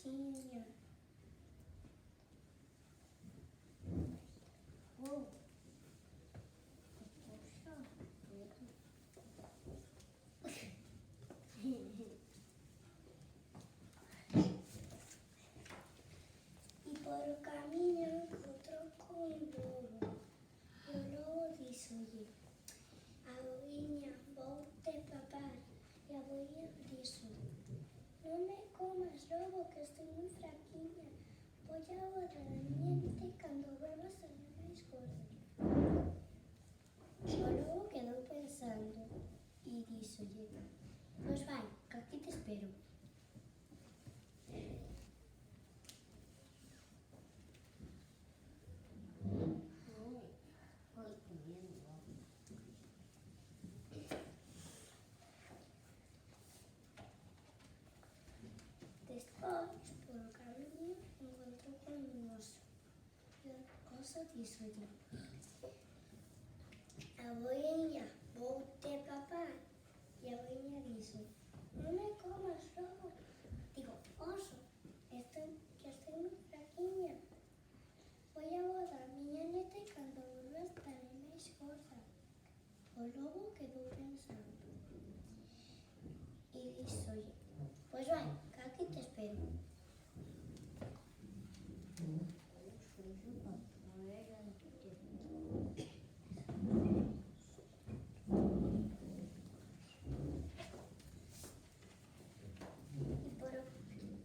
fraquinha. Uou. Poxa, E por o caminho encontrou com um lobo. E o lobo disse-lhe: Abuinha, vou-te papar. E a abuinha disse: Não me comas, lobo, que estou muito fraquinha. Voy a botar a miente cando vuelva a ser máis gorda. O lobo quedou pensando e díxolle: Pois vai, que aquí te espero. Despois, por o camiño, encontrou con un oso. E o oso díxolle: Abuinha, vou-te papar. E a abuinha dixo: Non me comas, lobo. Digo, oso, que estou moi fraquiña. Voy a botar a miña neta e cando volva estaré máis gorda. O lobo quedou pensando e díxolle: Pois vai, que aquí te espero.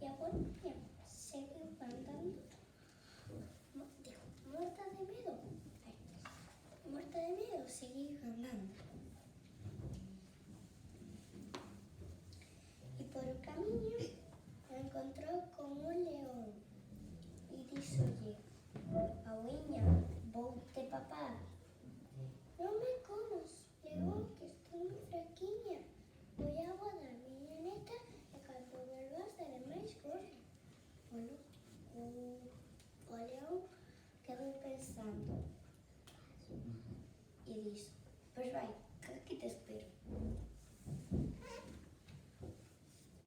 E a abuela seguiu andando, morta de medo. Morta de medo, seguiu andando. E por o camiño encontrou con un león e díxolle: Abuinha, vou-te papar. Non me comas, león, que estou moi fraquiña. Voy a botar a miña neta e cando volva estaré máis gorda. O león quedou pensando e dixo: Pois vai,